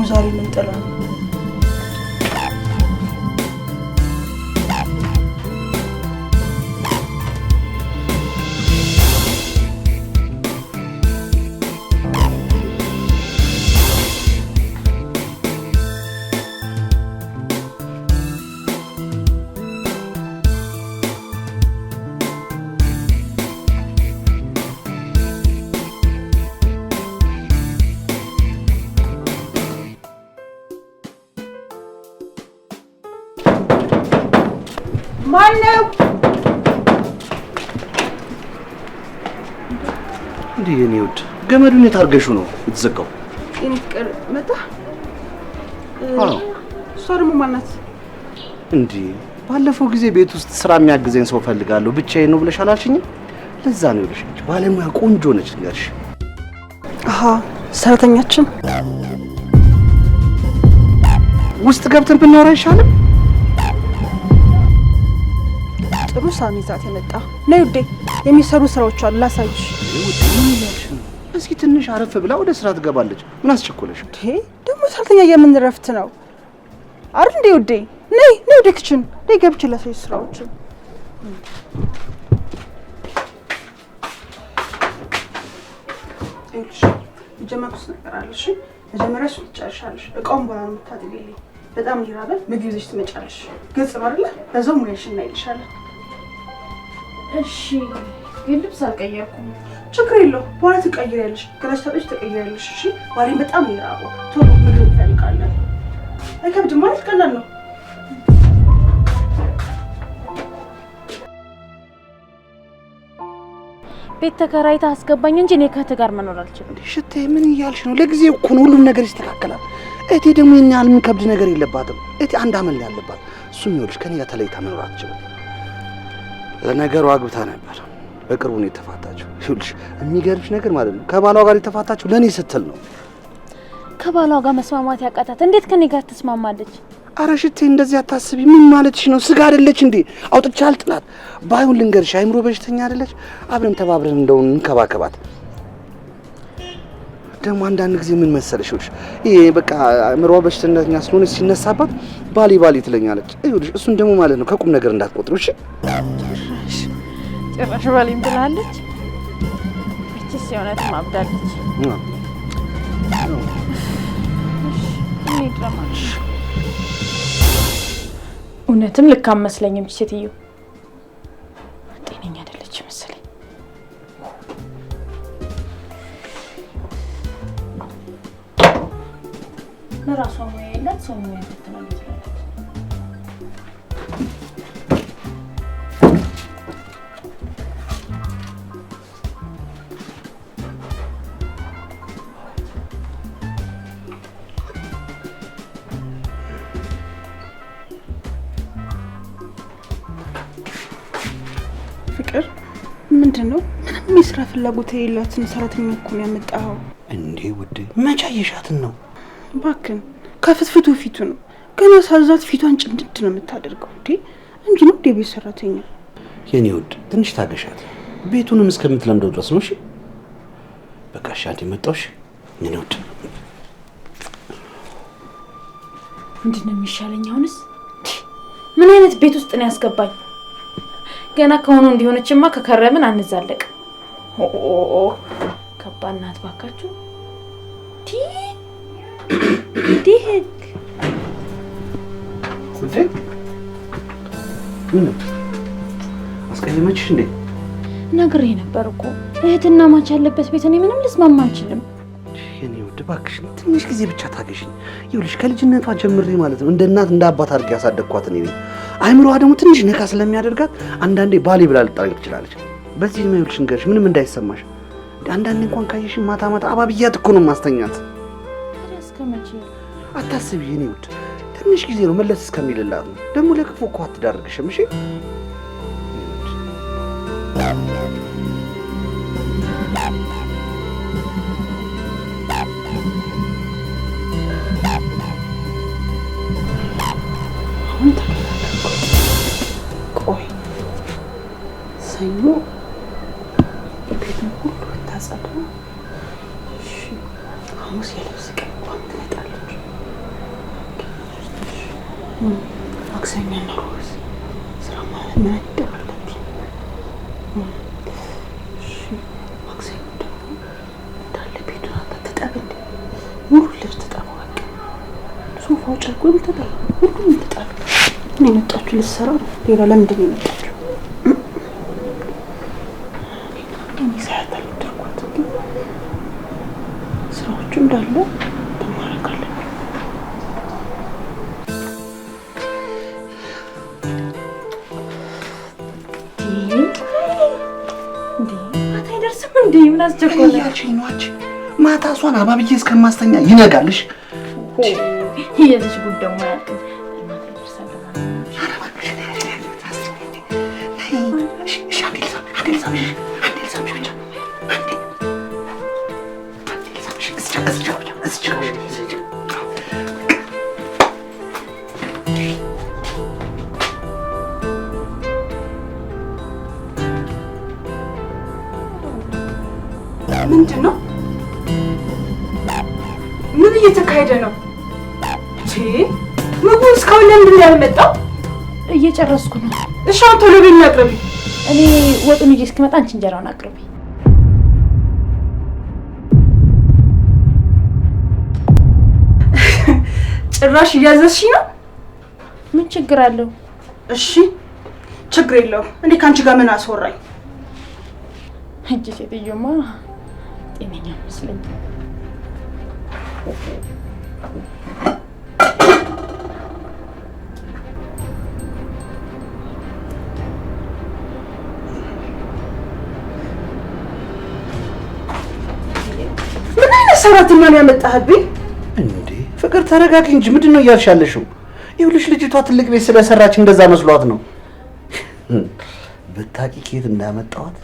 ዛሬ ምን ጥላ ማነው እንዴ? የኔ ውድ ገመዱን የታርገሹ ነው የተዘጋው? የኔ ፍቅር መጣ? አዎ። እሷ ደግሞ ማናት? እንዴ ባለፈው ጊዜ ቤት ውስጥ ስራ የሚያግዘኝ ሰው ፈልጋለሁ ብቻዬን ነው ብለሽ አላልሽኝ? ለዛ ነው ይልሽ። ባለሙያ ቆንጆ ነች ንገርሽ። አሃ ሰራተኛችን ውስጥ ገብተን ብናወራ አይሻልም? ጥሩ ሳሚ ዛት የመጣ ነይ ውዴ፣ የሚሰሩ ስራዎች አሉ ላሳይሽ። እስኪ ትንሽ አረፍ ብላ ወደ ስራ ትገባለች። ምን አስቸኮለሽ? ደግሞ ሰራተኛ የምን ረፍት ነው አይደል እንዴ? ውዴ ነይ ነይ ወደ ክችን ነይ፣ ገብቼ ላሳይሽ ስራዎችን። እሺ ጀማኩስ ነገር አለሽ። መጀመሪያ እሱ ትጨርሻለሽ። እቃውን በኋላ ነው የምታጥቢልኝ። በጣም ይራበል። ምግብ ይዘሽ ትመጫለሽ። ግልጽ ነው አይደል? በዛው ሙያሽን እናይልሻለን። እሺ ግን ልብስ አልቀየርኩም። ችግር የለውም፣ በኋላ ትቀይሪያለሽ። ገላሽ ታጥበሽ ትቀይሪያለሽ። እሺ ባሌን በጣም ይራበው። ቶሎ ምግብ እንፈልጋለን። አይከብድም ማለት ቀላል ነው። ቤት ተከራይታ አስገባኝ እንጂ እኔ ከእህትህ ጋር መኖር አልችልም። ሽቴ ምን እያልሽ ነው? ለጊዜው እኮ ነው፣ ሁሉም ነገር ይስተካከላል። እህቴ ደግሞ የኛ አልም ከብድ ነገር የለባትም። እህቴ አንድ አመል ያለባት እሱም ይኸውልሽ ከኔ ጋር ተለይታ መኖር አትችልም። ለነገሩ አግብታ ነበር፣ በቅርቡ ነው የተፋታችው። ይኸውልሽ የሚገርምሽ ነገር ማለት ነው ከባሏ ጋር የተፋታችው ለኔ ስትል ነው። ከባሏ ጋር መስማማት ያቃታት እንዴት ከኔ ጋር ትስማማለች? አረ ሽቴ እንደዚህ አታስቢ። ምን ማለትሽ ነው? ስጋ አይደለች እንዴ? አውጥቻ አልጥላት። ባይሆን ልንገርሽ አይምሮ በሽተኛ አይደለች። አብረን ተባብረን እንደውን እንከባከባት። ደግሞ አንዳንድ ጊዜ ምን መሰለሽ ይሄ በቃ አእምሮ በሽተኛ ስለሆነ ሲነሳባት ባሊ ትለኛለች። ይኸውልሽ እሱን ደግሞ ማለት ነው ከቁም ነገር እንዳትቆጥሩ እሺ። ጭራሽ ባሊም ትላለች። እቺስ የሆነት ማብዳለች። እውነትም ልክ አመስለኝም ሴትዮ ጤነኛ አይደለች መሰለኝ። ለራሷ ሙያ የላት ሰው ሙያ ትላለች። ፍቅር ምንድነው? ምንም የስራ ፍላጎት የሌላትን ሰራተኛ እኮ ነው ያመጣው። እንዴ ውዴ መቼ አየሻትን ነው? ባክን ከፍትፍቱ ፊቱ ነው ገና ሳዛት ፊቷን ጭምድድ ነው የምታደርገው። እንዴ እንዲህ ነው ቤት ሰራተኛ። የኔ ውድ ትንሽ ታገሻት፣ ቤቱንም እስከምትለምደው ድረስ ነው። እሺ በቃ እሺ፣ አንዴ መጣሁሽ የኔ ውድ። ምንድነው የሚሻለኝ አሁንስ? ምን አይነት ቤት ውስጥ ነው ያስገባኝ? ገና ከሆነ እንዲሆነችማ ከከረምን አንዛለቅ። ከባድ ናት ባካችሁ። ዲህክ እንዴ ምን አስቀየመችሽ እንዴ? ነግሬ ነበር እኮ እህትና ማች ያለበት ቤት እኔ ምንም ልስማማ አልችልም። የኔ ውድ እባክሽ ትንሽ ጊዜ ብቻ ታገሽኝ። ይኸውልሽ ከልጅነቷ ጀምሬ ማለት ነው እንደ እናት እንደ አባት አድርጌ ያሳደግኳት እኔ ነኝ። አይምሮዋ ደግሞ ትንሽ ነካ ስለሚያደርጋት አንዳንዴ ባሌ ብላ ልጠራኝ ትችላለች። በዚህ ነው ይኸውልሽ እንገርሽ ምንም እንዳይሰማሽ። አንዳንዴ እንኳን ካየሽ ማታ አባብያት እኮ ነው ማስተኛት። ታዲያ እስከመቼ? አታስቢ የኔ ውድ ትንሽ ጊዜ ነው መለስ እስከሚልላት ነው። ደግሞ ለክፉ እኮ አትዳርግሽም። እሺ ሰኞ ቤቱን ሁሉ ታጸዳ። እሺ ሐሙስ የልብስ ቀን እንኳን ትመጣለች። ማክሰኞና ሮዝ ስራ ማለት ምን ይደረጋል? እሺ ማክሰኞ ደግሞ እንዳለ ቤቱን አትጠብ እንዴ? ሙሉ ልብስ ትጠባ። በቃ ሶፋው ጨርቁም ትጠባ፣ ሁሉም ትጠባ። እኔ የመጣችሁ ልትሰራ ነው። ሌላ ለምንድን ነው የመጣችሁ? ስራዎቹ እንዳለ ማድረግ አለብኝ። ማታ አይደርስም እንዴ? ምን አስቸኮለ? ማታ እሷን አባብዬ እስከማስተኛ ይነጋልሽ። የዚህ ጉድ ደግሞ ያልኩት ምንድን ነው? ምን እየተካሄደ ነው? ምግቡ እስካሁን ለምንድን ነው ያልመጣው? እየጨረስኩ ነው። እሺ አሁን ቶሎ ቤት አቅርቢ። እኔ ወጡን ይዤ እስክመጣ አንቺ እንጀራውን አቅርቢ። ጭራሽ እያዘዝሽኝ ነው? ምን ችግር አለው? እሺ ችግር የለውም። እኔ ከአንቺ ጋር ምን አስወራኝ? እጅ ሴትዮማ ጤነኛ መስለኝ። ምን አይነት ሰራተኛ ነው ያመጣህብኝ? እንዴ ፍቅር ተረጋጊ እንጂ ምንድን ነው እያልሽ ያለሽው? ይኸውልሽ ልጅቷ ትልቅ ቤት ስለሰራች እንደዛ መስሏት ነው። ብታቂ ከየት እንዳመጣኋት?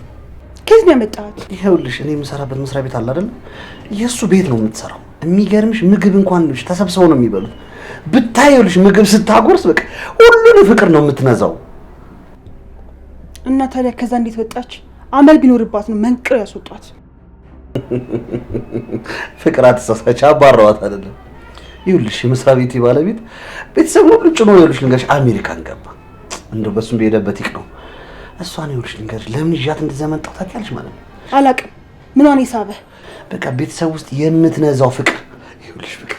ከየት ነው ያመጣሃት? ይኸውልሽ እኔ የምሰራበት መስሪያ ቤት አለ አይደል? የእሱ ቤት ነው የምትሰራው። የሚገርምሽ ምግብ እንኳን ልጅ ተሰብስበው ነው የሚበሉት። ብታይ ይኸውልሽ ምግብ ስታጎርስ በቃ ሁሉንም ፍቅር ነው የምትነዛው። እና ታዲያ ከዛ እንዴት ወጣች? አመል ቢኖርባት ነው መንቅር ያስወጣት። ፍቅር አትሳሳች፣ አባረዋት አይደለም። ይኸውልሽ የመስሪያ ቤቴ ባለቤት ቤተሰብ ሁሉ ጭኖ ይኸውልሽ ልንገርሽ አሜሪካን ገባ። እንደው በሱም በሄደበት ይቅ ነው። እሷን ይኸውልሽ ልንገርሽ ለምን ይዣት እንደዛ መጣሁ ታውቂያለሽ ማለት ነው? አላውቅም። ምኗን የሳበህ? በቃ ቤተሰብ ውስጥ የምትነዛው ፍቅር ይኸውልሽ ፍቅር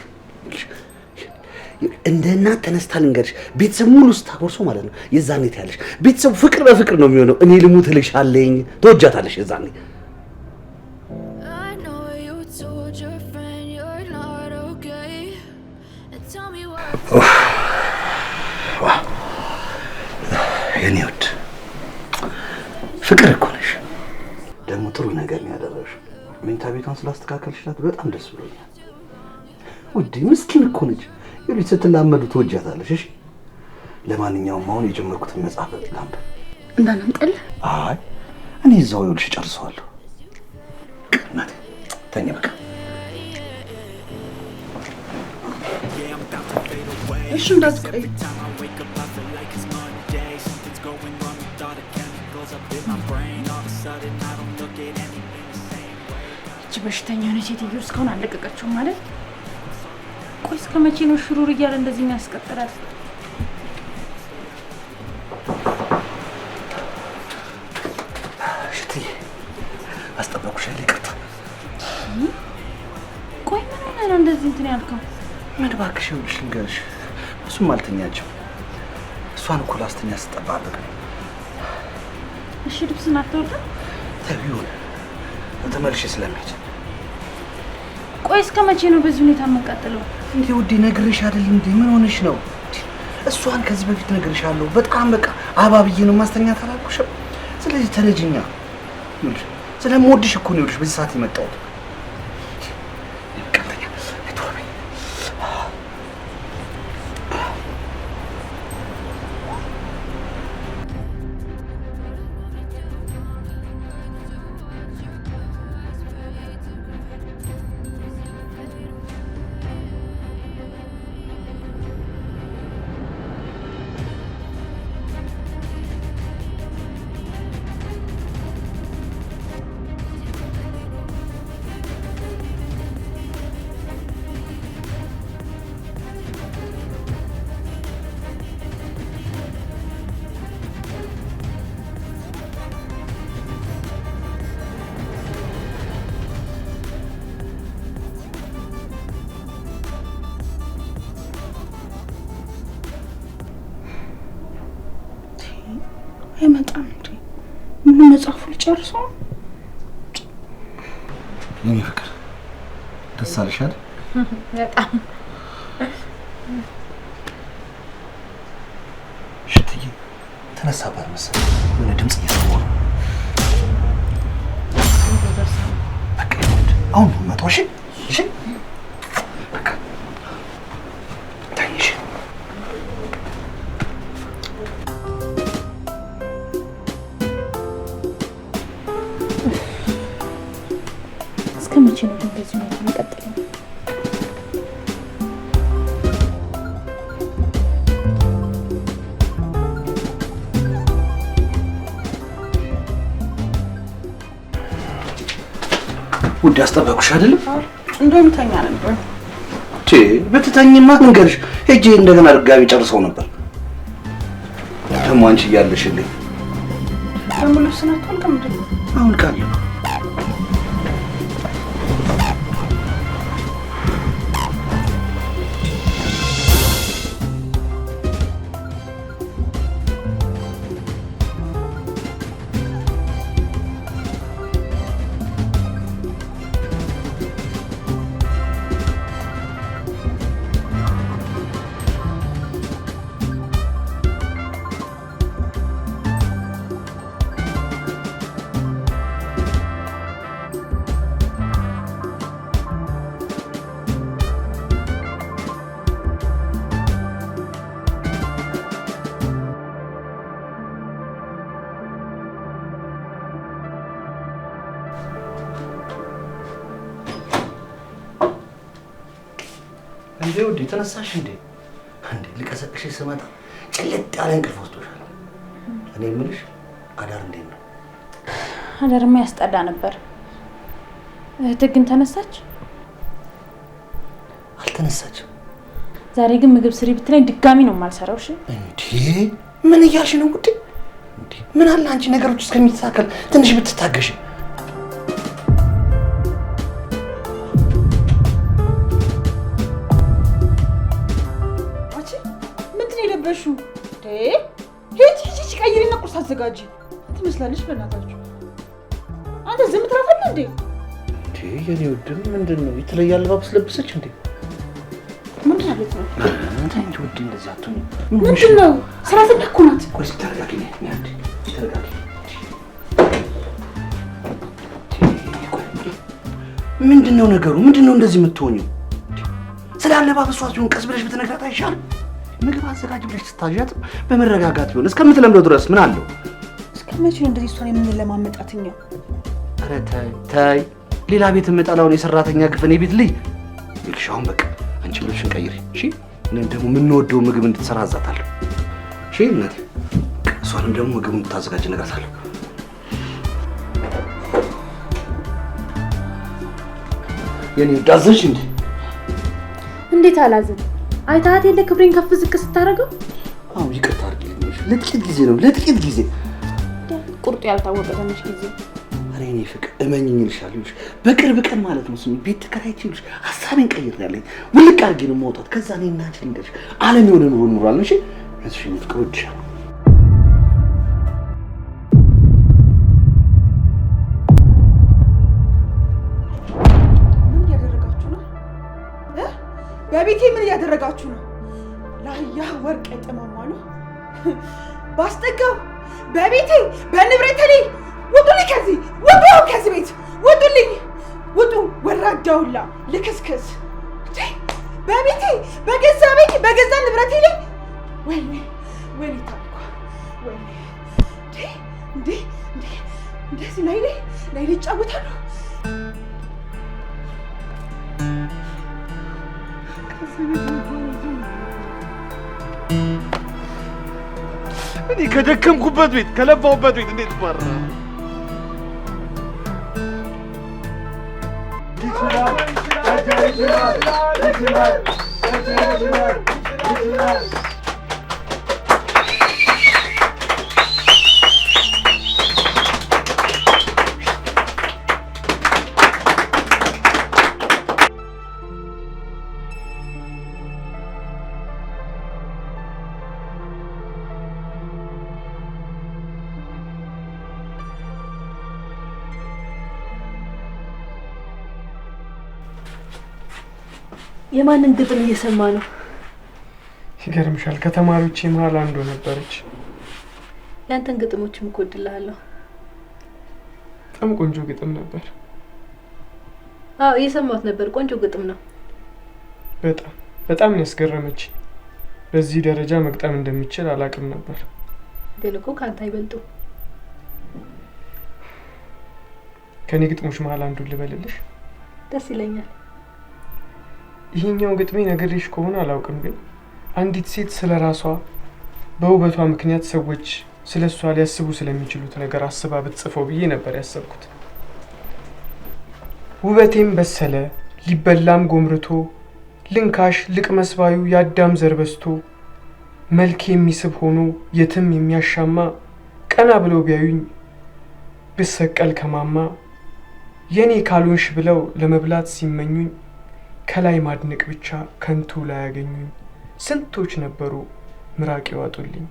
እንደ እናት ተነስታ ልንገርሽ ቤተሰብ ሙሉ ስታጎርሶ ማለት ነው። የዛኔ ታያለሽ ቤተሰቡ ፍቅር በፍቅር ነው የሚሆነው። እኔ ልሙት እልሻለኝ ትወጃታለሽ የዛኔ። የኔ ውድ ፍቅር እኮ ነሽ። ደግሞ ጥሩ ነገር ነው ያደረግሽው። መኝታ ቤቷን ስላስተካከልሽላት በጣም ደስ ብሎኛል። ውዴ ምስኪን እኮ ነች። ይኸውልሽ ስትላመዱ ትወጃታለሽ። እሺ ለማንኛውም አሁን የጀመርኩትን መጽሐፍ ላንብብ። እንዳናምጠል? አይ እኔ እዛው ይኸውልሽ ጨርሰዋለሁ። እናቴ ተኛ በቃ። እሺ እንዳትቆይ። እቺ በሽተኛ የሆነች ሴትዮ እስካሁን አለቀቀችውም ማለት? ቆይ እስከ መቼ ነው ሽሩር እያለ እንደዚህ የሚያስቀጥላል? እሺ አስጠበቁሽ አይደል? ይቅርታ። ቆይ ምን ሆነህ ነው እንደዚህ እንትን ያልከው? ምን እባክሽ ይኸውልሽ ልንገርሽ እሱም አልተኛችም። እሷን እኮ ላስተኛ ስጠባበቅ ነው። እሺ ልብስን አትወርድም? ተቢውን ተመልሼ ስለምሄድ። ቆይ እስከ መቼ ነው በዚህ ሁኔታ የምንቀጥለው? እንዴ ውዴ ነግሬሽ አይደል እንዴ? ምን ሆነሽ ነው? እሷን ከዚህ በፊት ነግሬሻለሁ። በጣም በቃ አባብዬ ነው ማስተኛት አላልኩሽም? ስለዚህ ተረጅኛ ይኸውልሽ ስለምወድሽ እኮ ነው ይኸውልሽ በዚህ ሰዓት የመጣሁት። አይመጣም እንዴ? ምን መጽሐፉ ሊጨርሰው? የኔ ፍቅር ደስ አለሽ አይደል? በጣም ሽትዬ ተነሳባት መሰለኝ። የሆነ ድምጽ እየሰማሁ ነው። በቃ አሁን መጣሁ። እሺ እሺ በቃ ታይሽ እስከ መቼ ነው እንደዚህ ነው የሚቀጥለው? ውድ አስጠበቁሽ አይደል? እንደውም ተኛ ነበር። ብትተኝማ መንገርሽ ሄጄ እንደገና ድጋሚ ጨርሰው ነበር። ደግሞ አንቺ እያለሽልኝ ሙሉ ስናቷል ከምንድን ነው አሁን ቃለሁ። እንዴ ውዴ ተነሳሽ እንዴ? እንዴ ልቀሰቅሽ ስመጣ ጭልጥ ያለ እንቅልፍ ወስዶሻል። እኔ የምልሽ አዳር እንዴት ነው? አዳርማ ያስጠላ ነበር። እህትህ ግን ተነሳች? አልተነሳችም። ዛሬ ግን ምግብ ስሪ ብትለኝ ድጋሚ ነው የማልሰራው። እሺ እንዴ ምን እያልሽ ነው ውዴ? እንዴ ምን አለ አንቺ ነገሮች እስከሚተሳከል ትንሽ ብትታገሽ። በሹ ሄጂ ቀይሪና ቁርስ አዘጋጂ ትመስላለች። በእናታችሁ አንተ ዝም ትራፈለ እንዴ? የኔ ውድ ምንድን ነው የተለየ አለባበስ ለብሰች እንዴ? ምንድን ነው ቤት ነው? አንቺ ውድ እንደዚህ አትሆኚ። ምንድን ነው ሰራተኛ እኮ ናት። ቆይ እስኪ ተረጋጊ። አንዴ ተረጋጊ። ምንድን ነው ነገሩ? ምንድን ነው እንደዚህ የምትሆኚው? ስለ አለባበሷ ሲሆን ቀስ ብለሽ ብትነግራት አይሻልም? ምግብ አዘጋጅ ብለሽ ስታዣት በመረጋጋት ቢሆን እስከምትለምደው ድረስ ምን አለው? እስከመቼ ነው እንደዚህ እሷን የምንለማመጣትኛ? ኧረ ተይ ተይ። ሌላ ቤት የምጠላውን የሰራተኛ ግፍ እኔ ቤት ልይ ይልሻውን። በቃ አንቺ ልብሽን ቀይሪ እሺ። እኔም ደግሞ የምንወደው ምግብ እንድትሰራ አዛታለሁ እሺ እናቴ። እሷንም ደግሞ ምግብ እንድታዘጋጅ እነግራታለሁ። የኔ ዳዘሽ እንዴ? እንዴት አላዝን? አይታት የለ ክብሬን ከፍ ዝቅ ስታደርገው። አዎ ይቅርታ አድርጊልኝ። ለጥቂት ጊዜ ነው ለጥቂት ጊዜ። ቁርጡ ያልታወቀ ትንሽ ጊዜ። ኧረ እኔ ፍቅር እመኝኝ እልሻለሁ። በቅርብ ቀን ማለት ነው ስሚ ቤት ተከራይቼ ልሽ ሀሳቤን ቀይሬያለሁ። ውልቅ አድርጌ ነው የማውጣት። ከዛ እኔ እና አንቺ ልንገርሽ ዓለም የሆነ ኑሮ እንኖራለን። እሺ እሺ ፍቅር ወድሻለሁ። በቤቴ ምን እያደረጋችሁ ነው? ላያ ወርቅ የጠማማሉ ባስጠጋው በቤቴ በንብረቴ ላይ ውጡልኝ! ከዚህ ውጡ! ከዚህ ቤት ውጡልኝ! ውጡ! ወራዳውላ ልክስክስ በቤቴ በገዛ ቤቴ በገዛ ንብረቴ ላይ ወይኔ ወይኔ ታልኳ ወይኔ እንዴ እንደዚህ ላይ ይጫወታሉ። እኔ ከደከምኩበት ቤት ከለፋሁበት ቤት እንዴት ባራ የማንን ግጥም እየሰማ ነው? ይገርምሻል፣ ከተማሪዎቼ መሀል አንዱ ነበረች። ያንተን ግጥሞችም እኮድልሃለሁ። በጣም ቆንጆ ግጥም ነበር። አዎ እየሰማሁት ነበር። ቆንጆ ግጥም ነው። በጣም ያስገረመች። በዚህ ደረጃ መግጠም እንደሚችል አላውቅም ነበር። ግን እኮ ካንተ አይበልጡ። ከኔ ግጥሞች መሀል አንዱን ልበልልሽ? ደስ ይለኛል። ይሄኛው ግጥሜ ነገርሽ ከሆነ አላውቅም፣ ግን አንዲት ሴት ስለራሷ በውበቷ ምክንያት ሰዎች ስለሷ ሊያስቡ ስለሚችሉት ነገር አስባ ብትጽፈው ብዬ ነበር ያሰብኩት። ውበቴም በሰለ ሊበላም ጎምርቶ ልንካሽ ልቅመስባዩ የአዳም ዘር በስቶ መልክ የሚስብ ሆኖ የትም የሚያሻማ ቀና ብለው ቢያዩኝ ብሰቀል ከማማ የኔ ካልሆንሽ ብለው ለመብላት ሲመኙኝ ከላይ ማድነቅ ብቻ ከንቱ ላይ ያገኙኝ ስንቶች ነበሩ ምራቅ ይዋጡልኝ።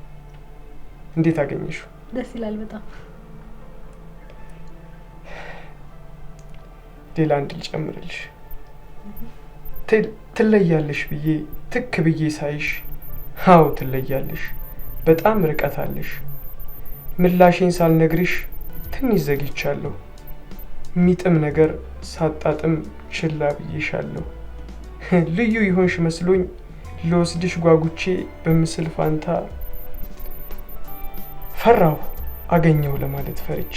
እንዴት አገኘሽው? ደስ ይላል በጣም። ሌላ አንድ ልጨምርልሽ። ትለያለሽ ብዬ ትክ ብዬ ሳይሽ፣ አዎ ትለያለሽ፣ በጣም ርቀት አለሽ። ምላሼን ሳልነግርሽ ትንሽ ዘግይቻለሁ። ሚጥም ነገር ሳጣጥም ችላ ብዬሻለሁ። ልዩ ይሆንሽ መስሎኝ ለወስድሽ ጓጉቼ በምስል ፋንታ ፈራሁ አገኘው ለማለት ፈርቼ።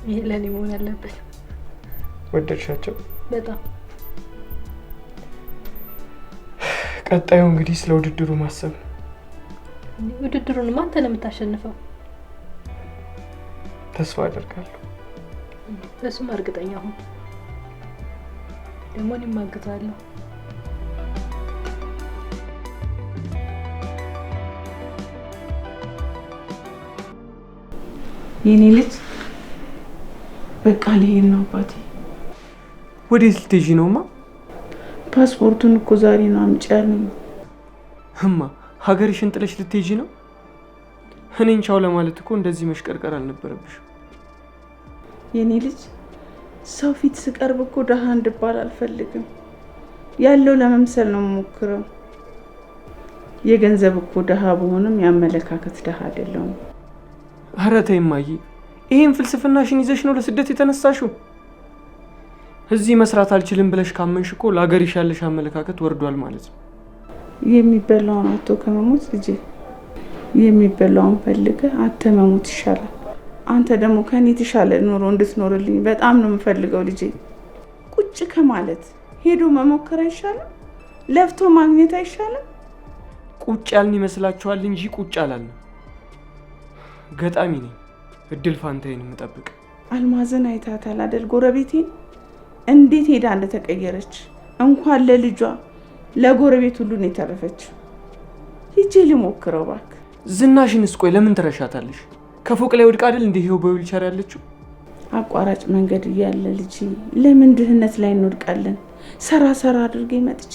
ይሄ ለኔ መሆን አለበት። ወደድሻቸው? በጣም። ቀጣዩ እንግዲህ ስለ ውድድሩ ማሰብ ነው። ውድድሩን አንተ ነው የምታሸንፈው። ተስፋ አደርጋለሁ። በሱም እርግጠኛ ሁን። ደግሞ እኔም አግዛለሁ። የኔ ልጅ በቃ ልሄድ ነው አባቴ። ወዴት ልትሄጂ ነውማ? ፓስፖርቱን እኮ ዛሬ ነው አምጪ ያለኝ። እማ ሀገርሽን ጥለሽ ልትሄጂ ነው? እኔን ቻው ለማለት እኮ እንደዚህ መሽቀርቀር አልነበረብሽም። የኔ ልጅ ሰው ፊት ስቀርብ እኮ ደሃ እንድባል አልፈልግም። ያለው ለመምሰል ነው የምሞክረው። የገንዘብ እኮ ደሃ በሆንም ያመለካከት ደሃ አይደለሁም። ኧረ ተይ እማዬ፣ ይሄን ፍልስፍናሽን ይዘሽ ነው ለስደት የተነሳሽው? እዚህ መስራት አልችልም ብለሽ ካመንሽ እኮ ለሀገርሽ ያለሽ አመለካከት ወርዷል ማለት ነው። የሚበላውን አቶ ከመሞት ልጄ፣ የሚበላውን ፈልገህ አጥተህ መሞት ይሻላል። አንተ ደግሞ ከኔ የተሻለ ኑሮ እንድትኖርልኝ በጣም ነው የምፈልገው ልጄ። ቁጭ ከማለት ሄዶ መሞከር አይሻልም? ለፍቶ ማግኘት አይሻልም? ቁጭ ያልን ይመስላችኋል እንጂ ቁጭ አላልንም። ገጣሚ ነኝ፣ እድል ፋንታዬን የምጠብቅ። አልማዝን አይታታል አይደል? ጎረቤቴን እንዴት ሄዳ እንደተቀየረች እንኳን ለልጇ ለጎረቤት ሁሉ ነው የተረፈች። ሂጄ ልሞክረው እባክህ። ዝናሽንስ ቆይ ለምን ትረሻታለሽ? ከፎቅ ላይ ወድቃ አይደል እንዴ ይሄው በዊልቸር ያለችው? አቋራጭ መንገድ እያለ ልጅ ለምን ድህነት ላይ እንወድቃለን? ሰራ አድርጌ መጥቼ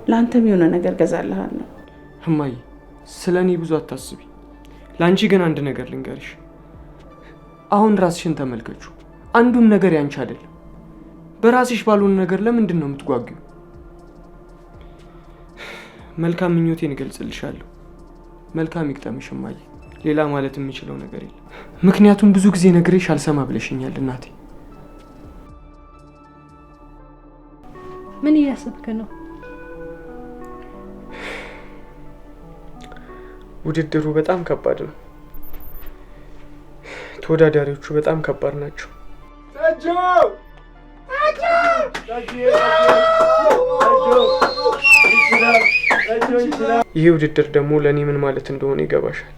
ለአንተም የሆነ ነገር ገዛልሃለሁ። እማዬ ስለኔ ብዙ አታስቢ። ለአንቺ ግን አንድ ነገር ልንገርሽ። አሁን ራስሽን ተመልከቹ። አንዱም ነገር ያንቺ አይደለም። በራስሽ ባልሆነ ነገር ለምንድን ነው የምትጓጊው? መልካም ምኞቴን እገልጽልሻለሁ። መልካም ይግጠምሽ እማዬ። ሌላ ማለት የምችለው ነገር የለም። ምክንያቱም ብዙ ጊዜ ነግሬሽ አልሰማ ብለሽኛል እናቴ። ምን እያሰብክ ነው? ውድድሩ በጣም ከባድ ነው። ተወዳዳሪዎቹ በጣም ከባድ ናቸው። ይህ ውድድር ደግሞ ለእኔ ምን ማለት እንደሆነ ይገባሻል።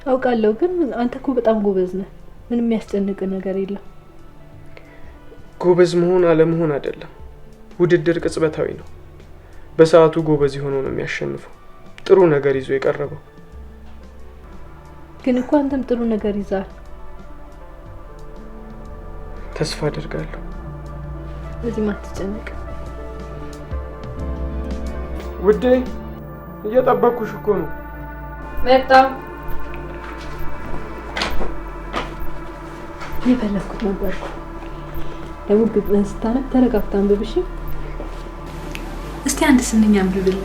አውቃለሁ፣ ግን አንተ እኮ በጣም ጎበዝ ነህ። ምንም የሚያስጨንቅ ነገር የለም። ጎበዝ መሆን አለመሆን አይደለም። ውድድር ቅጽበታዊ ነው። በሰዓቱ ጎበዝ የሆነው ነው የሚያሸንፈው፣ ጥሩ ነገር ይዞ የቀረበው። ግን እኮ አንተም ጥሩ ነገር ይዛል። ተስፋ አደርጋለሁ። በዚህ ማትጨነቅ ውዴ፣ እየጠበቅኩሽ እኮ ነው። በጣም የፈለኩት ነበር። ደግሞ ግጥምህን ስታነብ ተረጋግተህ አንብብ እሺ? እስቲ አንድ ስንኛ አንብብልኝ።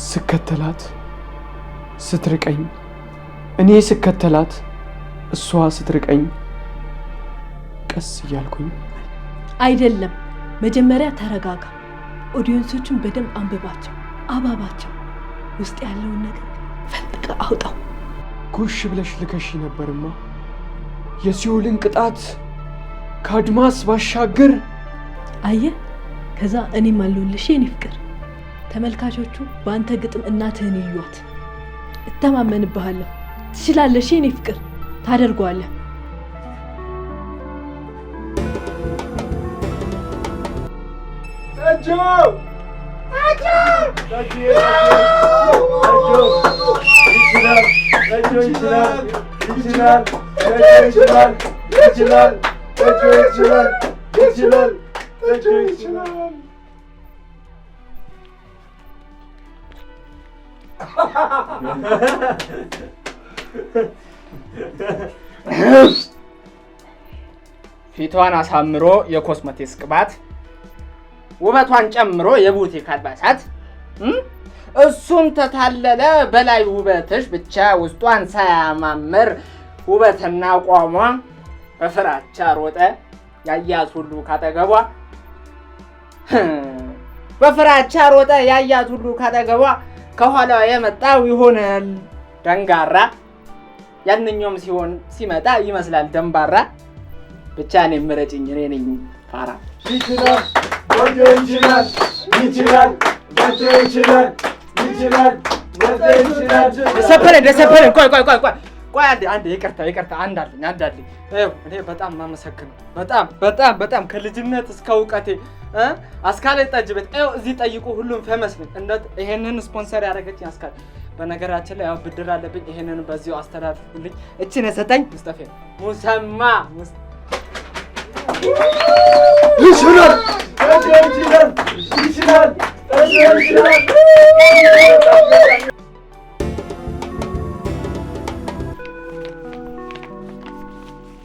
ስከተላት ስትርቀኝ፣ እኔ ስከተላት እሷ ስትርቀኝ፣ ቀስ እያልኩኝ። አይደለም፣ መጀመሪያ ተረጋጋ። ኦዲየንሶቹን በደንብ አንብባቸው፣ አባባቸው። ውስጥ ያለውን ነገር ፈንጥቀ አውጣው። ጉሽ ብለሽ ልከሽ ነበርማ የሲኦልን ቅጣት ከአድማስ ባሻገር። አየህ፣ ከዛ እኔም አለሁልሽ የኔ ፍቅር። ተመልካቾቹ በአንተ ግጥም እናትህን ይዩት። እተማመንብሃለሁ። ትችላለሽ የኔ ፍቅር፣ ታደርገዋለህ። ፊቷን አሳምሮ የኮስሞቲክስ ቅባት፣ ውበቷን ጨምሮ የቡቲክ አልባሳት፣ እሱም ተታለለ በላይ ውበትሽ ብቻ ውስጧን ሳያማምር ውበትና ቋሟ በፍራቻ ሮጠ ያያት ሁሉ ካጠገቧ። በፍራቻ ሮጠ ያያት ሁሉ ካጠገቧ። ከኋላዋ የመጣው ይሆናል ደንጋራ፣ ያንኛውም ሲመጣ ይመስላል ደንባራ። ብቻ እኔ ምረጭኝ፣ እኔ ነኝ ፋራ። ይችላል ወንድ ይችላል፣ ይችላል ወንድ ይችላል፣ ይችላል ወንድ ይችላል። ደሰፈረኝ። ቆይ አንድ ይቅርታ አንድ አለኝ። እኔ በጣም ማመሰግነው በጣም ከልጅነት እስከ እውቀቴ አስካለ ጠጅ ቤት እዚህ ጠይቁ፣ ሁሉም ፌመስ ነኝ። ይሄንን ስፖንሰር ያደረገችኝ አስካለ። በነገራችን ላይ ያው ብድር አለብኝ። ይሄንን በዚሁ አስተላልፉልኝ። እቺን የሰጠኝ ሙስጠፌ ሙሰማ ይችላል ይችላል ይችላል ይችላል።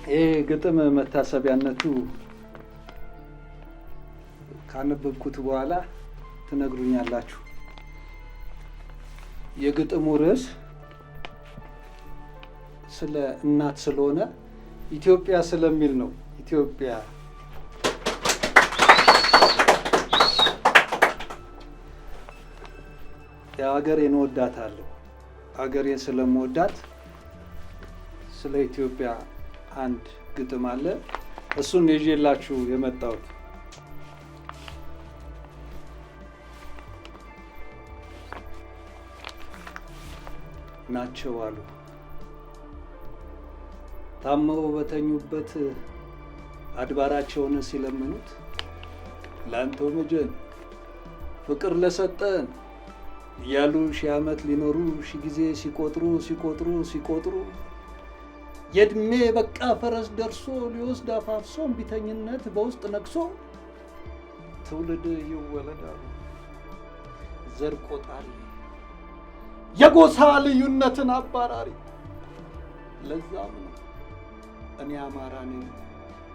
ይሄ ግጥም መታሰቢያነቱ ካነበብኩት በኋላ ትነግሩኛላችሁ። የግጥሙ ርዕስ ስለ እናት ስለሆነ ኢትዮጵያ ስለሚል ነው። ኢትዮጵያ የሀገሬን እወዳታለሁ። ሀገሬን ስለምወዳት ስለ ኢትዮጵያ አንድ ግጥም አለ። እሱን ይዤላችሁ የመጣሁት ናቸው አሉ ታመው በተኙበት አድባራቸውን ሲለምኑት ላንተው መጀን ፍቅር ለሰጠን እያሉ 1000 ዓመት ሊኖሩ 1000 ጊዜ ሲቆጥሩ የእድሜ በቃ ፈረስ ደርሶ ሊወስድ አፋፍሶ እምቢተኝነት በውስጥ ነግሶ ትውልድ ይወለዳሉ ዘር ቆጣሪ የጎሳ ልዩነትን አባራሪ። ለዛም ነው እኔ አማራ ነኝ፣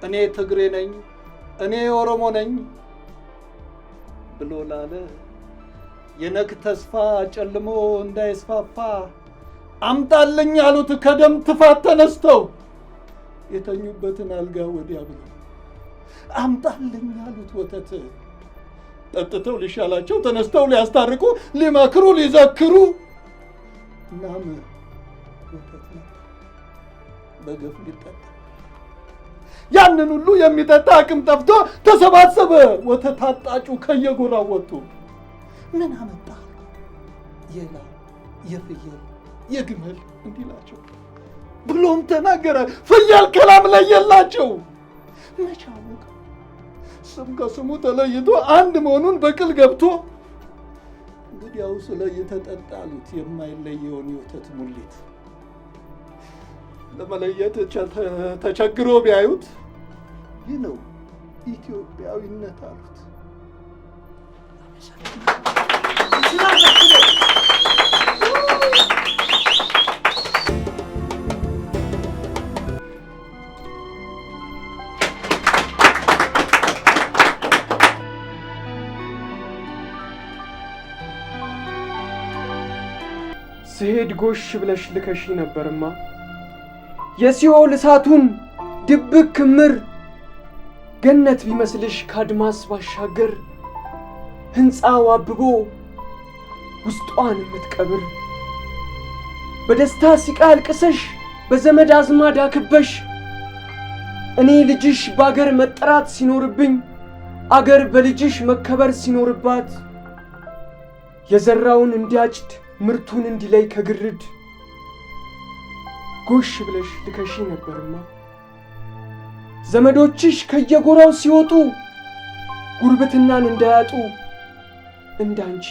እኔ ትግሬ ነኝ፣ እኔ ኦሮሞ ነኝ ብሎ ላለ የነግ ተስፋ ጨልሞ እንዳይስፋፋ አምጣልኝ አሉት ከደም ትፋት ተነስተው የተኙበትን አልጋ ወዲያ ብለው አምጣልኝ አሉት ወተት ጠጥተው ሊሻላቸው ተነስተው ሊያስታርቁ ሊመክሩ ሊዘክሩ እናም ወተት መጣ በገፍ ሊጠጣ ያንን ሁሉ የሚጠጣ አቅም ጠፍቶ ተሰባሰበ ወተት አጣጩ ከየጎራው ወጡ። ምን አመጣ የላም የፍየል የግመል እንዲላቸው ብሎም ተናገረ። ፍየል ከላም ለየላቸው። መቼ አወቀ ስም ከስሙ ተለይቶ አንድ መሆኑን በቅል ገብቶ እንግዲያው ስለየተጠጣ አሉት የማይለየውን የወተት ሙሊት። ለመለየት ተቸግሮ ቢያዩት ይህ ነው ኢትዮጵያዊነት አሉት። ስሄድ ጎሽ ብለሽ ልከሽ ነበርማ የሲኦል እሳቱን ድብቅ ክምር ገነት ቢመስልሽ ካድማስ ባሻገር ህንፃው አብቦ ውስጧን የምትቀብር በደስታ ሲቃ አልቅሰሽ በዘመድ አዝማድ አክበሽ እኔ ልጅሽ በአገር መጠራት ሲኖርብኝ አገር በልጅሽ መከበር ሲኖርባት የዘራውን እንዲያጭድ ምርቱን እንዲለይ ከግርድ ጎሽ ብለሽ ልከሽ ነበርማ ዘመዶችሽ ከየጎራው ሲወጡ ጉርብትናን እንዳያጡ እንዳንቺ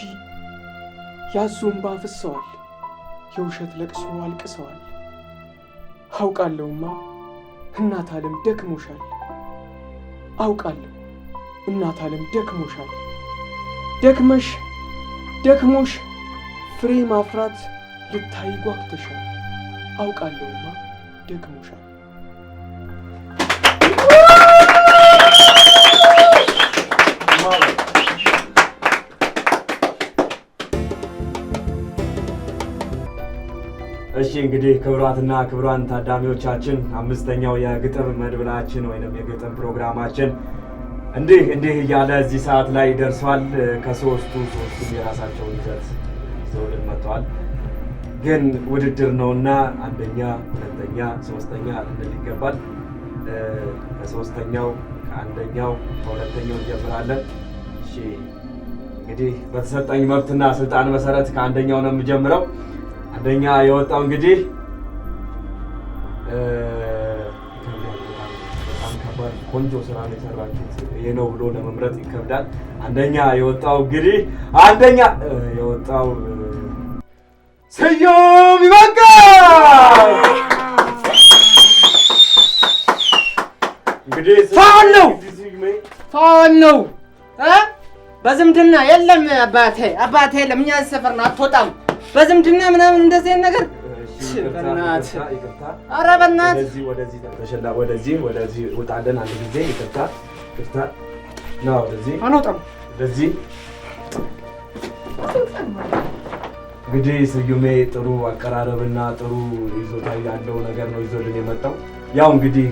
ያዙ እንባ አፍሰዋል የውሸት ለቅሶ አልቅሰዋል አውቃለሁማ እናት ዓለም ደክሞሻል አውቃለሁ እናት ዓለም ደክሞሻል ደክሞሽ ፍሬ ማፍራት ልታይ ጓግተሻል አውቃለሁማ ደክሞሻል እሺ እንግዲህ ክቡራትና ክቡራን ታዳሚዎቻችን አምስተኛው የግጥም መድብላችን ወይንም የግጥም ፕሮግራማችን እንዲህ እያለ እዚህ ሰዓት ላይ ደርሷል። ከሶስቱም የራሳቸውን ይዘት ይዘውልን መጥተዋል። ግን ውድድር ነውና አንደኛ፣ ሁለተኛ፣ ሶስተኛ ልንል ይገባል። ከሶስተኛው፣ ከአንደኛው፣ ከሁለተኛው እንጀምራለን። እሺ እንግዲህ በተሰጠኝ መብትና ስልጣን መሰረት ከአንደኛው ነው የምጀምረው። አንደኛ የወጣው እንግዲህ በጣም ከባድ ቆንጆ ስራ ነው የሰራችሁት። ይሄ ነው ብሎ ለመምረጥ ይከብዳል። አንደኛ የወጣው እንግዲህ ስዩም ይበቃል። እንግዲህ ፋን ነው በዝምድና የለም። አባቴ የለም። እኛ ሰፈር ነው አትወጣም። በዝምድና ምናምን እንደዚህ ነገር በእናትህ ኧረ በእናትህ ወደዚህ ውጣለን። አንድ ጊዜ ይቅርታ ና ወደዚህ አንወጣም። ወደዚህ እንግዲህ ስዩሜ ጥሩ አቀራረብና ጥሩ ይዞታ ያለው ነገር ነው ይዞልን የመጣው። ያው እንግዲህ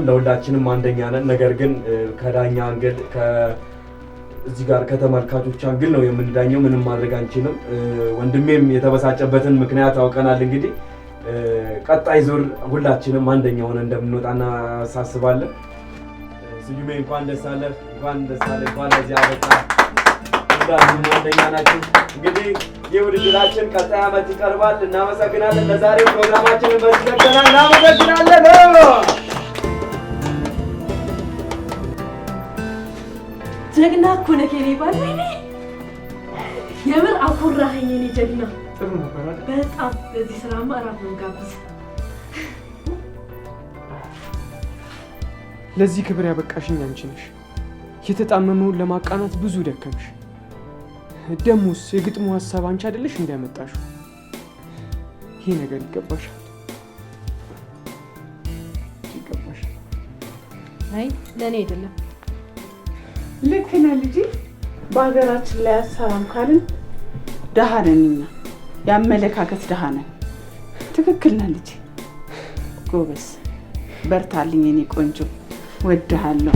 ለሁላችንም አንደኛ ነን። ነገር ግን ከዳኛ አንግል እዚህ ጋር ከተመልካቾች አንግል ነው የምንዳኘው። ምንም ማድረግ አንችልም። ወንድሜም የተበሳጨበትን ምክንያት አውቀናል። እንግዲህ ቀጣይ ዙር ሁላችንም አንደኛ ሆነ እንደምንወጣ እናሳስባለን። ስዩሜ እንኳን ደስ አለህ፣ እንኳን ለዚህ አበቃ። ሁላችንም አንደኛ ናችሁ። እንግዲህ ይህ ውድድራችን ቀጣይ ዓመት ይቀርባል። እናመሰግናለን። ለዛሬው ፕሮግራማችንን በዚህ ዘግተናል። እናመሰግናለን። ጀግና እኮ ነህ የኔ ባል። የምር አኮራኸኝ የኔ ጀግና። ጥሩ ነበር አይደል? በጣም ለዚህ ስራማ እራት ነው ጋብዝ። ለዚህ ክብር ያበቃሽኝ አንቺ ነሽ። የተጣመመውን ለማቃናት ብዙ ደከምሽ። ደሞስ የግጥሙ ሀሳብ አንቺ አይደለሽ እንዲያመጣሽው? ይሄ ነገር ይገባሻል። አይ ለኔ አይደለም። ልክ ነህ ልጄ። በሀገራችን ላይ አሰራም ካልን ደሃ ነን እኛ፣ የአመለካከት ደሃ ነን። ትክክል ነህ ልጄ። ጎበዝ፣ በርታልኝ የኔ ቆንጆ፣ ወድሃለሁ።